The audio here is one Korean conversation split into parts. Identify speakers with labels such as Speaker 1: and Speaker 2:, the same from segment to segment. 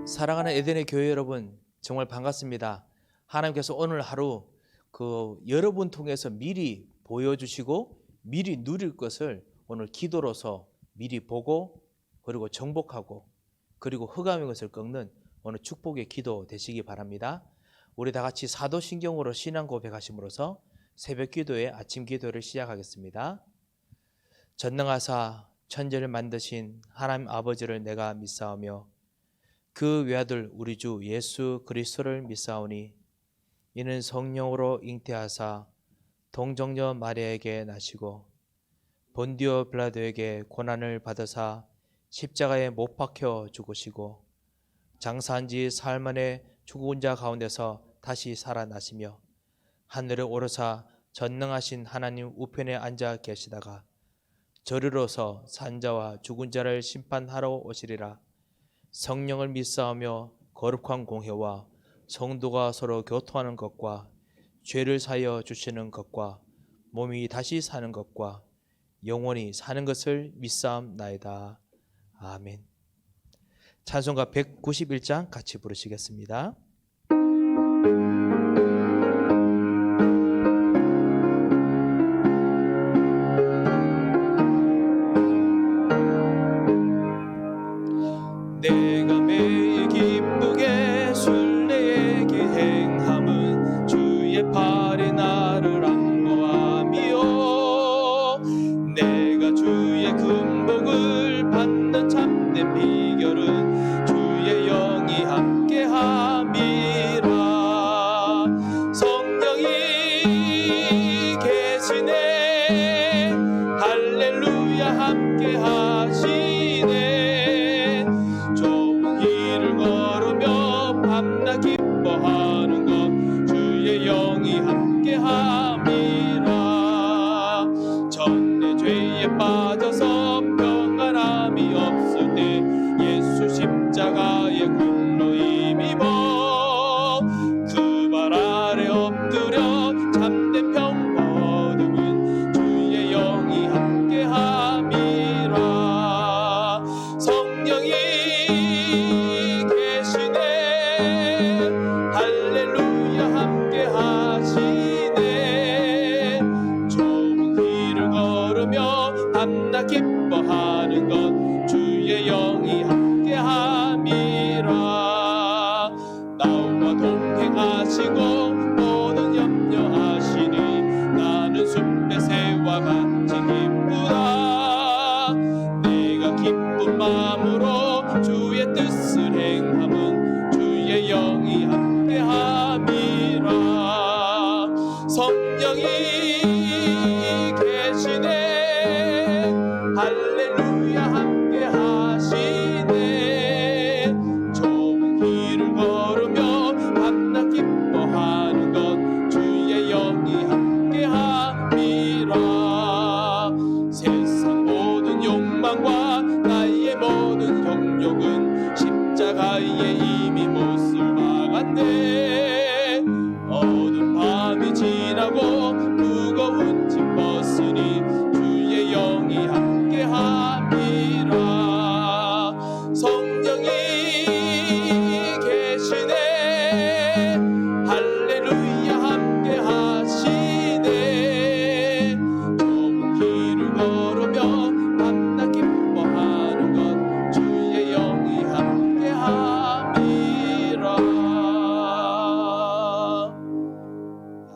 Speaker 1: 사랑하는 에덴의 교회 여러분, 정말 반갑습니다. 하나님께서 오늘 하루 여러분 통해서 미리 보여주시고 미리 누릴 것을 오늘 기도로서 미리 보고 그리고 정복하고 그리고 흑암의 것을 꺾는 오늘 축복의 기도 되시기 바랍니다. 우리 다 같이 사도신경으로 신앙 고백하심으로써 새벽 기도의 아침 기도를 시작하겠습니다. 전능하사 천지를 만드신 하나님 아버지를 내가 믿사오며 그 외아들 우리 주 예수 그리스도를 믿사오니 이는 성령으로 잉태하사 동정녀 마리아에게 나시고 본디오 빌라도에게 고난을 받으사 십자가에 못 박혀 죽으시고 장사한 지 사흘 만에 죽은 자 가운데서 다시 살아나시며 하늘에 오르사 전능하신 하나님 우편에 앉아 계시다가 저리로서 산자와 죽은 자를 심판하러 오시리라. 성령을 믿사오며 거룩한 공회와 성도가 서로 교통하는 것과 죄를 사하여 주시는 것과 몸이 다시 사는 것과 영원히 사는 것을 믿사옵나이다. 아멘. 찬송가 191장 같이 부르시겠습니다. 내가 매일 기쁘게 순례의 길 행함은 주의 팔이 나를 안보함이요 내가 주의 금복을 받는 참된 비결은 주의 영이 함께함이라. 성령이 계시네 할렐루야 함께하시네. 밤낮 기뻐하는 것 주의 영이 함께함이라. 전내 죄에 빠져서 평안함이 없을 때 예수 십자가에 굴로 힘입어 그 발 아래 엎드려 참된 평화 얻음은 주의 영이 함께함이라. 성령이 할렐루야 함께 하시네. 좁은 길을 걸으며 밤낮 기뻐하는 것 주의 영이 함께 함이라. 나와 동행하시고 모든 염려하시니 나는 숲의 새와 같이 기쁘다. 내가 기쁜 마음으로 주의 뜻을 행함은 주의 영이 함께함이라. 성령이 계시네 할렐루야 함께하시네. 좁은 길을 걸으며 밤낮 기뻐하는 것 주의 영이 함께함이라. 세상 모든 욕망과 나의 모든 경욕은 십자가에 이미 못을 박았네. 어두운 밤이 지나고 무거운 짐 벗으니 주의 영이 함께함이라. 성령이 계시네 할렐루야 함께하시네. 좁은 길을 걸으며 밤낮 기뻐하는 것 주의 영이 함께함이라.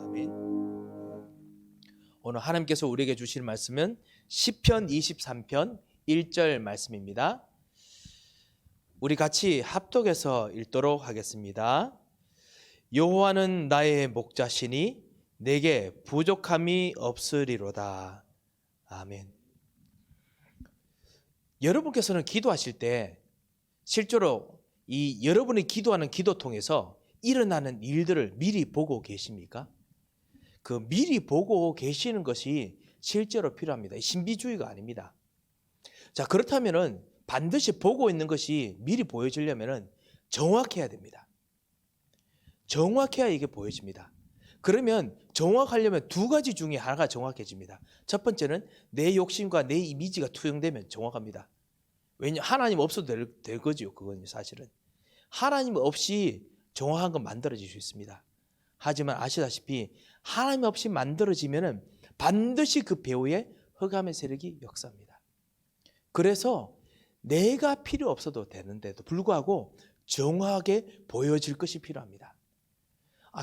Speaker 1: 아멘. 오늘 하나님께서 우리에게 주실 말씀은 시편 23편 1절 말씀입니다. 우리 같이 합독해서 읽도록 하겠습니다. 여호와는 나의 목자시니 내게 부족함이 없으리로다. 아멘. 여러분께서는 기도하실 때 실제로 이 여러분이 기도하는 기도통에서 일어나는 일들을 미리 보고 계십니까? 그 미리 보고 계시는 것이 실제로 필요합니다. 신비주의가 아닙니다. 자, 그렇다면은 반드시 보고 있는 것이 미리 보여지려면은 정확해야 됩니다. 정확해야 이게 보여집니다. 그러면 정확하려면 두 가지 중에 하나가 정확해집니다. 첫 번째는 내 욕심과 내 이미지가 투영되면 정확합니다. 왜냐 하나님 없어도 될 거지요. 그건 사실은 하나님 없이 정확한 건 만들어질 수 있습니다. 하지만 아시다시피 하나님 없이 만들어지면 반드시 그 배후에 흑암의 세력이 역사합니다. 그래서 내가 필요 없어도 되는데도 불구하고 정확하게 보여질 것이 필요합니다.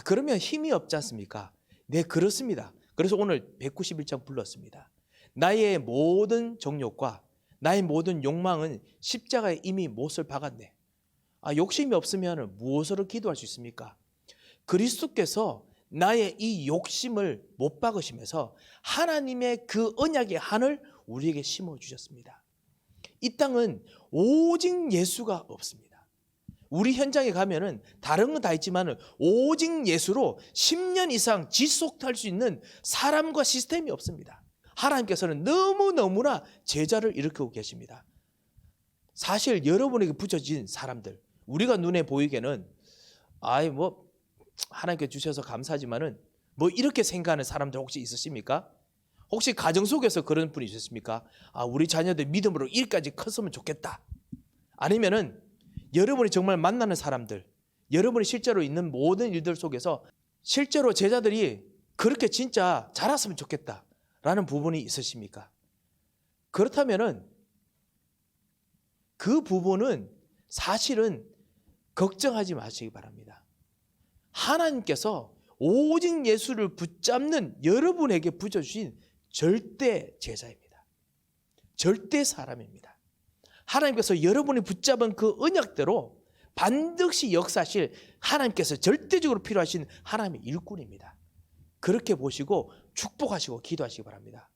Speaker 1: 그러면 힘이 없지 않습니까? 네, 그렇습니다. 그래서 오늘 191장 불렀습니다. 나의 모든 정욕과 나의 모든 욕망은 십자가에 이미 못을 박았네. 욕심이 없으면 무엇으로 기도할 수 있습니까? 그리스도께서 나의 이 욕심을 못 박으시면서 하나님의 그 언약의 한을 우리에게 심어주셨습니다. 이 땅은 오직 예수가 없습니다. 우리 현장에 가면은 다른 건 다 있지만 오직 예수로 10년 이상 지속할 수 있는 사람과 시스템이 없습니다. 하나님께서는 너무너무나 제자를 일으키고 계십니다. 사실 여러분에게 붙여진 사람들, 우리가 눈에 보이기에는 하나님께 주셔서 감사하지만은 이렇게 생각하는 사람들 혹시 있으십니까? 혹시 가정 속에서 그런 분이 있으십니까? 우리 자녀들 믿음으로 일까지 컸으면 좋겠다. 아니면은 여러분이 정말 만나는 사람들, 여러분이 실제로 있는 모든 일들 속에서 실제로 제자들이 그렇게 진짜 자랐으면 좋겠다라는 부분이 있으십니까? 그렇다면은 그 부분은 사실은 걱정하지 마시기 바랍니다. 하나님께서 오직 예수를 붙잡는 여러분에게 붙여주신 절대 제자입니다. 절대 사람입니다. 하나님께서 여러분이 붙잡은 그 언약대로 반드시 역사하실 하나님께서 절대적으로 필요하신 하나님의 일꾼입니다. 그렇게 보시고 축복하시고 기도하시기 바랍니다.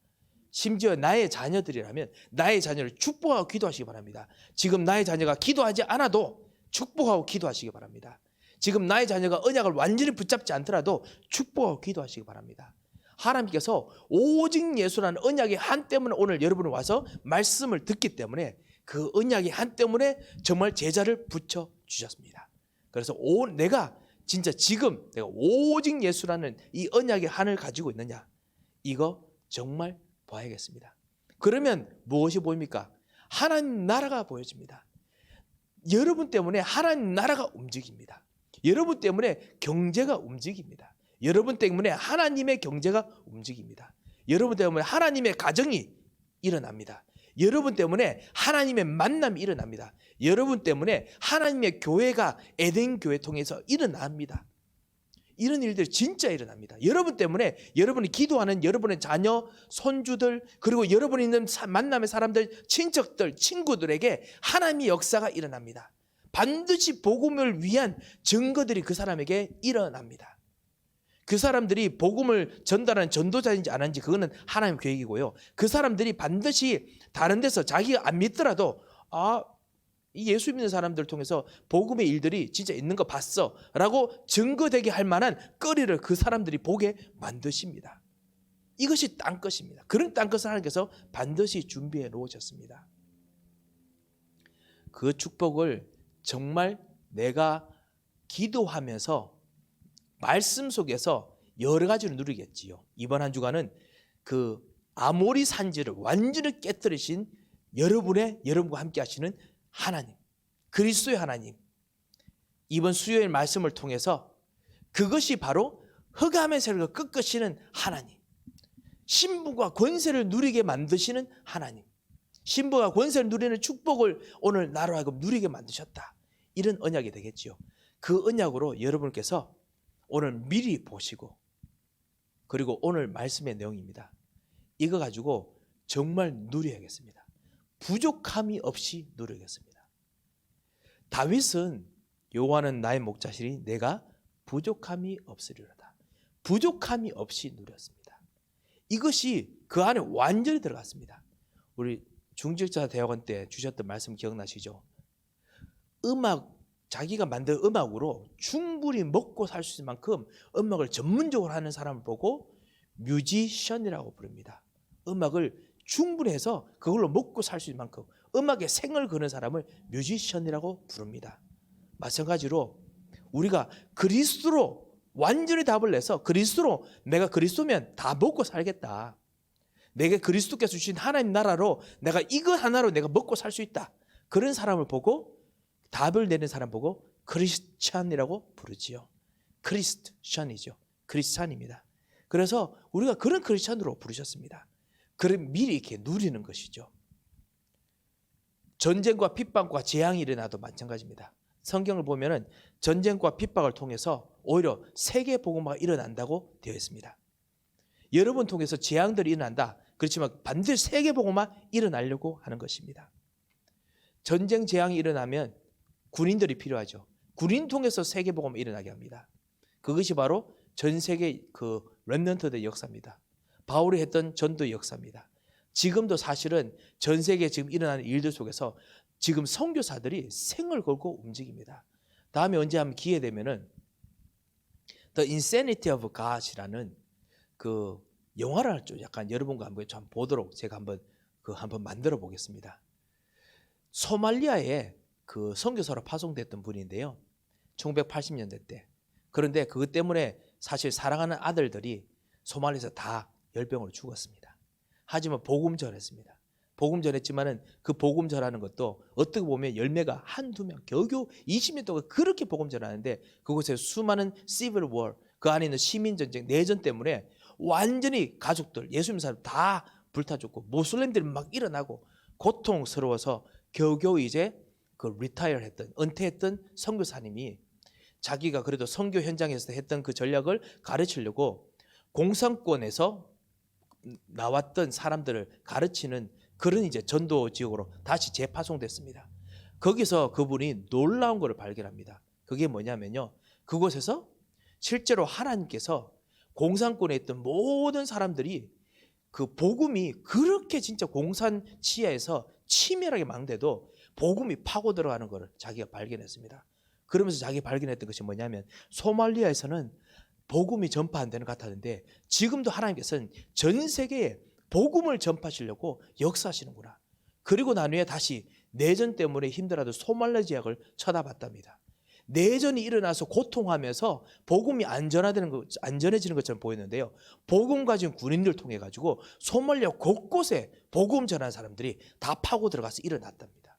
Speaker 1: 심지어 나의 자녀들이라면 나의 자녀를 축복하고 기도하시기 바랍니다. 지금 나의 자녀가 기도하지 않아도 축복하고 기도하시기 바랍니다. 지금 나의 자녀가 언약을 완전히 붙잡지 않더라도 축복하고 기도하시기 바랍니다. 하나님께서 오직 예수라는 언약의 한 때문에 오늘 여러분이 와서 말씀을 듣기 때문에 그 언약의 한 때문에 정말 제자를 붙여주셨습니다. 그래서 내가 진짜 지금 내가 오직 예수라는 이 언약의 한을 가지고 있느냐, 이거 정말 봐야겠습니다. 그러면 무엇이 보입니까? 하나님 나라가 보여집니다. 여러분 때문에 하나님 나라가 움직입니다. 여러분 때문에 경제가 움직입니다. 여러분 때문에 하나님의 경제가 움직입니다. 여러분 때문에 하나님의 가정이 일어납니다. 여러분 때문에 하나님의 만남이 일어납니다. 여러분 때문에 하나님의 교회가 에덴 교회 통해서 일어납니다. 이런 일들이 진짜 일어납니다. 여러분 때문에 여러분이 기도하는 여러분의 자녀, 손주들, 그리고 여러분이 있는 만남의 사람들, 친척들, 친구들에게 하나님의 역사가 일어납니다. 반드시 복음을 위한 증거들이 그 사람에게 일어납니다. 그 사람들이 복음을 전달하는 전도자인지 안 하는지 그거는 하나님 계획이고요. 그 사람들이 반드시 다른 데서 자기가 안 믿더라도 이 예수 믿는 사람들 통해서 복음의 일들이 진짜 있는 거 봤어 라고 증거되게 할 만한 거리를 그 사람들이 보게 만드십니다. 이것이 땅끝입니다. 그런 땅끝을 하나님께서 반드시 준비해 놓으셨습니다. 그 축복을 정말 내가 기도하면서 말씀 속에서 여러 가지를 누리겠지요. 이번 한 주간은 그 아모리 산지를 완전히 깨뜨리신 여러분과 함께 하시는 하나님, 그리스도의 하나님, 이번 수요일 말씀을 통해서 그것이 바로 흑암의 세력을 꺾으시는 하나님, 신부가 권세를 누리게 만드시는 하나님, 신부가 권세를 누리는 축복을 오늘 나로 하여금 누리게 만드셨다. 이런 언약이 되겠지요. 그 언약으로 여러분께서 오늘 미리 보시고, 그리고 오늘 말씀의 내용입니다. 이거 가지고 정말 누려야겠습니다. 부족함이 없이 누리겠습니다. 다윗은 여호와는 나의 목자시니 내가 부족함이 없으리로다. 부족함이 없이 누렸습니다. 이것이 그 안에 완전히 들어갔습니다. 우리 중직자 대학원 때 주셨던 말씀 기억나시죠? 자기가 만든 음악으로 충분히 먹고 살 수 있을 만큼 음악을 전문적으로 하는 사람을 보고 뮤지션이라고 부릅니다. 음악을 충분히 해서 그걸로 먹고 살 수 있을 만큼 음악에 생을 거는 사람을 뮤지션이라고 부릅니다. 마찬가지로 우리가 그리스도로 완전히 답을 내서 그리스도로 내가 그리스도면 다 먹고 살겠다. 내게 그리스도께서 주신 하나님 나라로 내가 이거 하나로 내가 먹고 살 수 있다. 그런 사람을 보고 답을 내는 사람 보고 크리스찬이라고 부르지요. 크리스찬이죠. 크리스찬입니다. 그래서 우리가 그런 크리스찬으로 부르셨습니다. 그럼 미리 이렇게 누리는 것이죠. 전쟁과 핍박과 재앙이 일어나도 마찬가지입니다. 성경을 보면은 전쟁과 핍박을 통해서 오히려 세계 복음화가 일어난다고 되어 있습니다. 여러분 통해서 재앙들이 일어난다. 그렇지만 반드시 세계 복음화 일어나려고 하는 것입니다. 전쟁 재앙이 일어나면 군인들이 필요하죠. 군인 통해서 세계 복음화 일어나게 합니다. 그것이 바로 전 세계 그 렘넌트의 역사입니다. 바울이 했던 전도의 역사입니다. 지금도 사실은 전 세계에 지금 일어나는 일들 속에서 지금 선교사들이 생을 걸고 움직입니다. 다음에 언제 한번 기회 되면은 The Insanity of God이라는 그 영화를 좀 약간 여러분과 한번 좀 보도록 제가 한번 만들어 보겠습니다. 소말리아에 그 선교사로 파송됐던 분인데요. 1980년대 때. 그런데 그것 때문에 사실 사랑하는 아들들이 소말리아에서 다 열병으로 죽었습니다. 하지만 복음 전했습니다. 복음 전했지만은 그 복음 전하는 것도 어떻게 보면 열매가 한두 명, 겨우 20년 동안 그렇게 복음 전하는데 그곳에 수많은 시빌 워, 그 안에 있는 시민 전쟁, 내전 때문에 완전히 가족들, 예수 믿는 사람 다 불타 죽고 모슬림들이 막 일어나고 고통스러워서 겨우 이제 그 리타이어 했던, 은퇴했던 선교사님이 자기가 그래도 선교 현장에서 했던 그 전략을 가르치려고 공산권에서 나왔던 사람들을 가르치는 그런 이제 전도 지역으로 다시 재파송됐습니다. 거기서 그분이 놀라운 것을 발견합니다. 그게 뭐냐면요. 그곳에서 실제로 하나님께서 공산권에 있던 모든 사람들이 그 복음이 그렇게 진짜 공산 치하에서 치밀하게 망대도 복음이 파고 들어가는 것을 자기가 발견했습니다. 그러면서 자기가 발견했던 것이 뭐냐면 소말리아에서는 복음이 전파 안 되는 것 같았는데 지금도 하나님께서는 전 세계에 복음을 전파하시려고 역사하시는구나. 그리고 난 후에 다시 내전 때문에 힘들어도 소말리아 지역을 쳐다봤답니다. 내전이 일어나서 고통하면서 복음이 안전해지는 것처럼 보였는데요. 복음 가진 군인들 통해 가지고 소말리아 곳곳에 복음 전하는 사람들이 다 파고 들어가서 일어났답니다.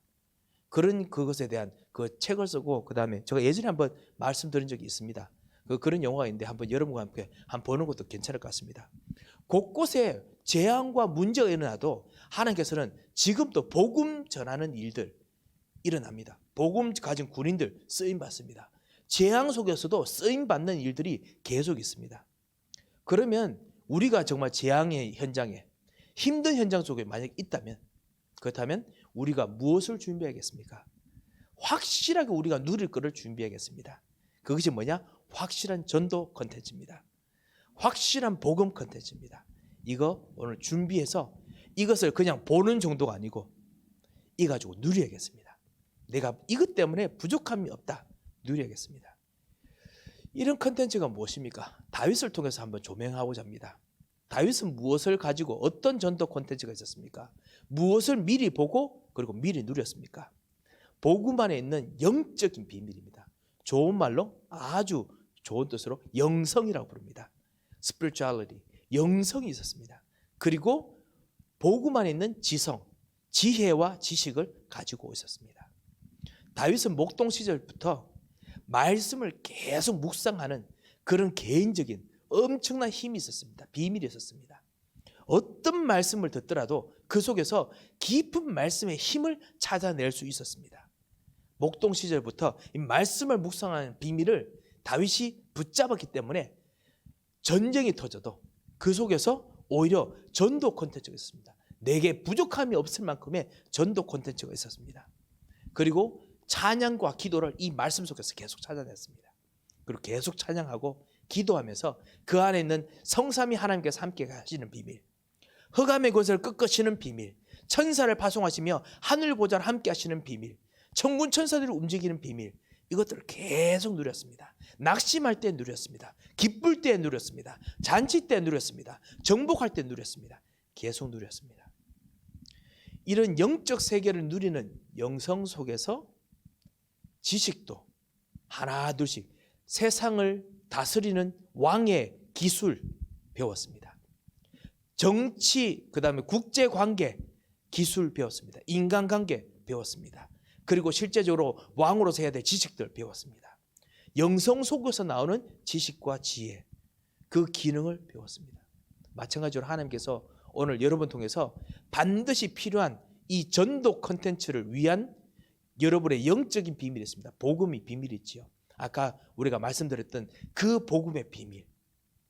Speaker 1: 그런 그것에 대한 그 책을 쓰고 그다음에 제가 예전에 한번 말씀드린 적이 있습니다. 그런 영화가 있는데 한번 여러분과 함께 한번 보는 것도 괜찮을 것 같습니다. 곳곳에 재앙과 문제가 일어나도 하나님께서는 지금도 복음 전하는 일들 일어납니다. 복음 가진 군인들 쓰임 받습니다. 재앙 속에서도 쓰임 받는 일들이 계속 있습니다. 그러면 우리가 정말 재앙의 현장에 힘든 현장 속에 만약 있다면 그렇다면 우리가 무엇을 준비하겠습니까? 확실하게 우리가 누릴 것을 준비하겠습니다. 그것이 뭐냐? 확실한 전도 컨텐츠입니다. 확실한 복음 컨텐츠입니다. 이거 오늘 준비해서 이것을 그냥 보는 정도가 아니고 이 가지고 누려야겠습니다. 내가 이것 때문에 부족함이 없다. 누려야겠습니다. 이런 컨텐츠가 무엇입니까? 다윗을 통해서 한번 조명하고자 합니다. 다윗은 무엇을 가지고 어떤 전도 콘텐츠가 있었습니까? 무엇을 미리 보고 그리고 미리 누렸습니까? 복음 안에 있는 영적인 비밀입니다. 좋은 말로 아주 좋은 뜻으로 영성이라고 부릅니다. spirituality, 영성이 있었습니다. 그리고 복음 안에 있는 지성, 지혜와 지식을 가지고 있었습니다. 다윗은 목동 시절부터 말씀을 계속 묵상하는 그런 개인적인 엄청난 힘이 있었습니다. 비밀이 있었습니다. 어떤 말씀을 듣더라도 그 속에서 깊은 말씀의 힘을 찾아낼 수 있었습니다. 목동 시절부터 이 말씀을 묵상하는 비밀을 다윗이 붙잡았기 때문에 전쟁이 터져도 그 속에서 오히려 전도 콘텐츠가 있었습니다. 내게 부족함이 없을 만큼의 전도 콘텐츠가 있었습니다. 그리고 찬양과 기도를 이 말씀 속에서 계속 찾아냈습니다. 그리고 계속 찬양하고 기도하면서 그 안에 있는 성삼위 하나님께서 함께 하시는 비밀, 흑암의 권세를 꺾으시는 비밀, 천사를 파송하시며 하늘 보좌를 함께 하시는 비밀, 천군 천사들이 움직이는 비밀, 이것들을 계속 누렸습니다. 낙심할 때 누렸습니다. 기쁠 때 누렸습니다. 잔치 때 누렸습니다. 정복할 때 누렸습니다. 계속 누렸습니다. 이런 영적 세계를 누리는 영성 속에서 지식도 하나 둘씩 세상을 다스리는 왕의 기술 배웠습니다. 정치, 그 다음에 국제관계 기술 배웠습니다. 인간관계 배웠습니다. 그리고 실제적으로 왕으로서 해야 될 지식들을 배웠습니다. 영성 속에서 나오는 지식과 지혜, 그 기능을 배웠습니다. 마찬가지로 하나님께서 오늘 여러분 통해서 반드시 필요한 이 전도 콘텐츠를 위한 여러분의 영적인 비밀이 있습니다. 복음이 비밀이 있지요. 아까 우리가 말씀드렸던 그 복음의 비밀,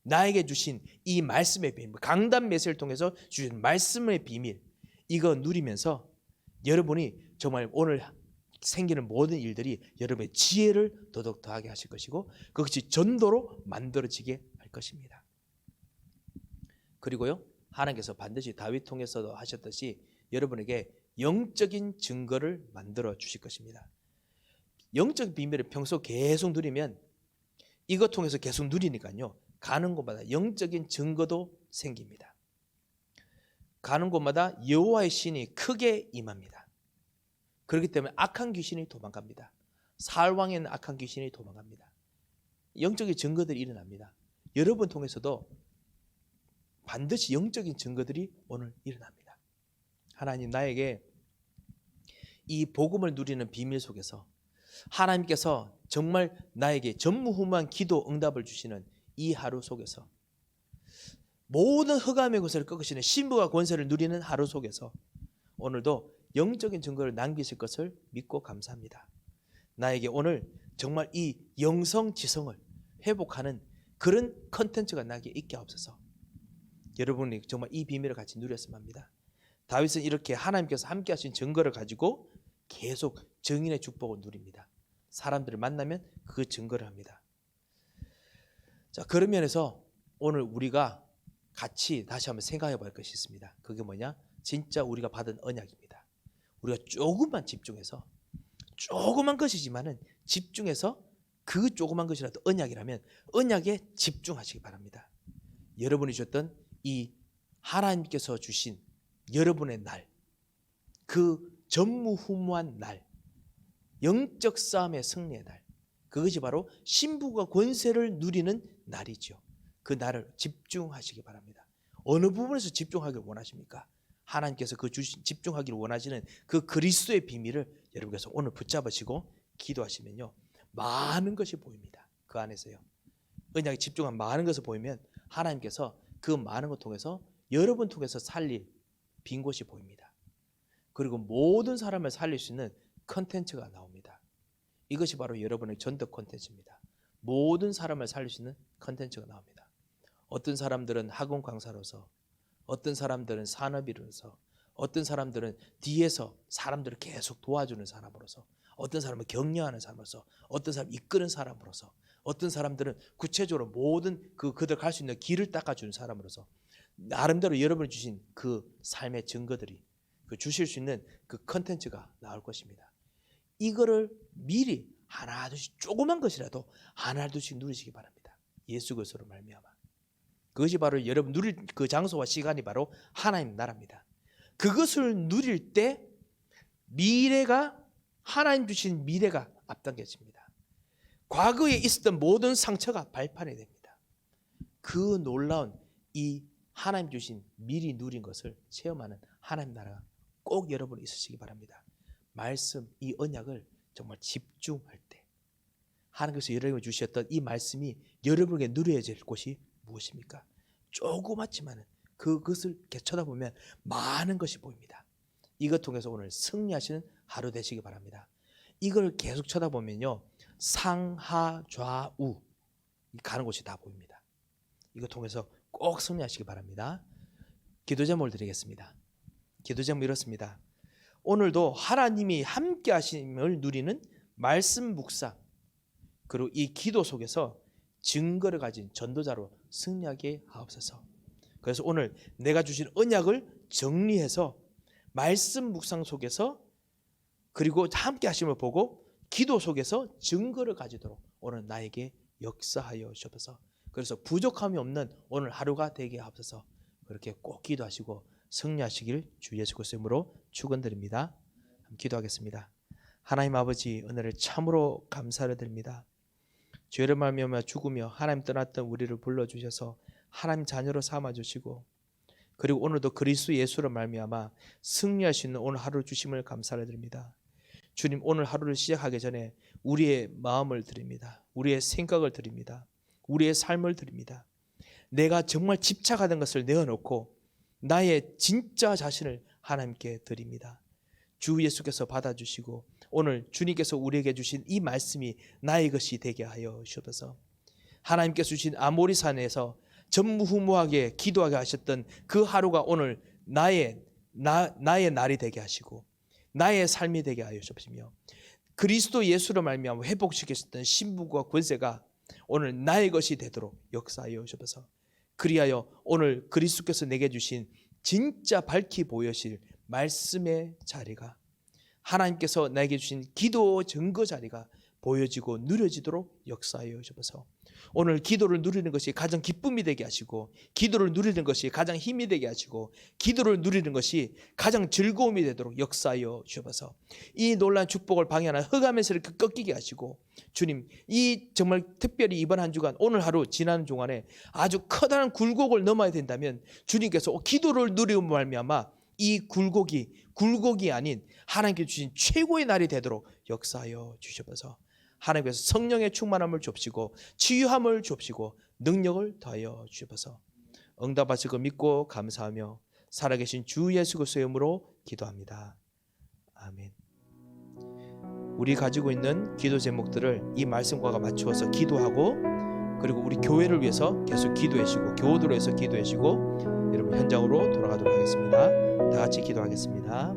Speaker 1: 나에게 주신 이 말씀의 비밀, 강단 메시지를 통해서 주신 말씀의 비밀, 이거 누리면서 여러분이 정말 오늘 생기는 모든 일들이 여러분의 지혜를 더더욱 더하게 하실 것이고 그것이 전도로 만들어지게 할 것입니다. 그리고요, 하나님께서 반드시 다윗 통해서도 하셨듯이 여러분에게 영적인 증거를 만들어 주실 것입니다. 영적 비밀을 평소 계속 누리면 이것 통해서 계속 누리니까요, 가는 곳마다 영적인 증거도 생깁니다. 가는 곳마다 여호와의 신이 크게 임합니다. 그렇기 때문에 악한 귀신이 도망갑니다. 사울왕에는 악한 귀신이 도망갑니다. 영적인 증거들이 일어납니다. 여러분 통해서도 반드시 영적인 증거들이 오늘 일어납니다. 하나님, 나에게 이 복음을 누리는 비밀 속에서 하나님께서 정말 나에게 전무후무한 기도 응답을 주시는 이 하루 속에서 모든 흑암의 권세를 꺾으시는 신부가 권세를 누리는 하루 속에서 오늘도 영적인 증거를 남기실 것을 믿고 감사합니다. 나에게 오늘 정말 이 영성지성을 회복하는 그런 컨텐츠가 나에게 있게 하옵소서. 여러분이 정말 이 비밀을 같이 누렸으면 합니다. 다윗은 이렇게 하나님께서 함께 하신 증거를 가지고 계속 증인의 축복을 누립니다. 사람들을 만나면 그 증거를 합니다. 자, 그런 면에서 오늘 우리가 같이 다시 한번 생각해 볼 것이 있습니다. 그게 뭐냐? 진짜 우리가 받은 언약입니다. 우리가 조금만 집중해서, 조그만 것이지만은 집중해서, 그 조그만 것이라도 언약이라면 언약에 집중하시기 바랍니다. 여러분이 주셨던 이 하나님께서 주신 여러분의 날, 그 전무후무한 날, 영적 싸움의 승리의 날, 그것이 바로 신부가 권세를 누리는 날이죠. 그 날을 집중하시기 바랍니다. 어느 부분에서 집중하기를 원하십니까? 하나님께서 그 집중하기를 원하시는 그 그리스도의 비밀을 여러분께서 오늘 붙잡으시고 기도하시면요, 많은 것이 보입니다. 그 안에서요, 언약에 집중한 많은 것을 보이면 하나님께서 그 많은 것 통해서 여러분 통해서 살릴 빈 곳이 보입니다. 그리고 모든 사람을 살릴 수 있는 컨텐츠가 나옵니다. 이것이 바로 여러분의 전도 컨텐츠입니다. 모든 사람을 살릴 수 있는 컨텐츠가 나옵니다. 어떤 사람들은 학원 강사로서, 어떤 사람들은 산업인으로서, 어떤 사람들은 뒤에서 사람들을 계속 도와주는 사람으로서, 어떤 사람은 격려하는 사람으로서, 어떤 사람은 이끄는 사람으로서, 어떤 사람들은 구체적으로 모든 그들 갈 수 있는 길을 닦아주는 사람으로서 나름대로 여러분이 주신 그 삶의 증거들이, 그 주실 수 있는 그 컨텐츠가 나올 것입니다. 이거를 미리 하나둘씩, 조그만 것이라도 하나둘씩 누리시기 바랍니다. 예수 그리스도로 말미암아. 그것이 바로 여러분 누릴 그 장소와 시간이 바로 하나님 나라입니다. 그것을 누릴 때 미래가, 하나님 주신 미래가 앞당겨집니다. 과거에 있었던 모든 상처가 발판이 됩니다. 그 놀라운 이 하나님 주신 미리 누린 것을 체험하는 하나님 나라가 꼭 여러분이 있으시기 바랍니다. 말씀, 이 언약을 정말 집중할 때 하나님께서 여러분에게 주셨던 이 말씀이 여러분에게 누려야 될 곳이 무엇입니까? 조그맣지만 그것을 이렇게 쳐다보면 많은 것이 보입니다. 이것 통해서 오늘 승리하시는 하루 되시기 바랍니다. 이걸 계속 쳐다보면요, 상하 좌우 가는 곳이 다 보입니다. 이것 통해서 꼭 승리하시기 바랍니다. 기도 제목을 드리겠습니다. 기도 제목 이렇습니다. 오늘도 하나님이 함께 하심을 누리는 말씀 묵상, 그리고 이 기도 속에서 증거를 가진 전도자로 승리하게 하옵소서. 그래서 오늘 내가 주신 언약을 정리해서 말씀 묵상 속에서, 그리고 함께 하심을 보고 기도 속에서 증거를 가지도록 오늘 나에게 역사하여 주옵소서. 그래서 부족함이 없는 오늘 하루가 되게 하옵소서. 그렇게 꼭 기도하시고 승리하시길 주 예수 그리스도의 이름으로 축원드립니다. 기도하겠습니다. 하나님 아버지, 은혜를 참으로 감사를 드립니다. 죄를 말미암아 죽으며 하나님 떠났던 우리를 불러주셔서 하나님 자녀로 삼아주시고, 그리고 오늘도 그리스도 예수로 말미암아 승리할 수 있는 오늘 하루 주심을 감사를 드립니다. 주님, 오늘 하루를 시작하기 전에 우리의 마음을 드립니다. 우리의 생각을 드립니다. 우리의 삶을 드립니다. 내가 정말 집착하던 것을 내어놓고 나의 진짜 자신을 하나님께 드립니다. 주 예수께서 받아주시고 오늘 주님께서 우리에게 주신 이 말씀이 나의 것이 되게 하여 주옵소서. 하나님께서 주신 아모리산에서 전무후무하게 기도하게 하셨던 그 하루가 오늘 나의 날이 되게 하시고 나의 삶이 되게 하여 주옵시며, 그리스도 예수로 말미암아 회복시키셨던 신분과 권세가 오늘 나의 것이 되도록 역사하여 주옵소서. 그리하여 오늘 그리스도께서 내게 주신 진짜 밝히 보여질 말씀의 자리가, 하나님께서 나에게 주신 기도 증거 자리가 보여지고 누려지도록 역사하여 주옵소서. 오늘 기도를 누리는 것이 가장 기쁨이 되게 하시고, 기도를 누리는 것이 가장 힘이 되게 하시고, 기도를 누리는 것이 가장 즐거움이 되도록 역사하여 주옵소서. 이 놀라운 축복을 방해하는 흑암에서 이렇게 꺾이게 하시고, 주님, 이 정말 특별히 이번 한 주간 오늘 하루 지나는 동안에 아주 커다란 굴곡을 넘어야 된다면 주님께서 기도를 누리고 말미암아 이 굴곡이 아닌 하나님께 주신 최고의 날이 되도록 역사하여 주시옵소서. 하나님께서 성령의 충만함을 줍시고 치유함을 줍시고 능력을 더하여 주옵소서. 응답하실 거 믿고 감사하며 살아계신 주 예수 그리스도의 이름으로 기도합니다. 아멘. 우리 가지고 있는 기도 제목들을 이 말씀과 맞추어서 기도하고, 그리고 우리 교회를 위해서 계속 기도해 주시고 교우들을 위해서 기도해 주시고, 여러분 현장으로 돌아가도록 하겠습니다. 다 같이 기도하겠습니다.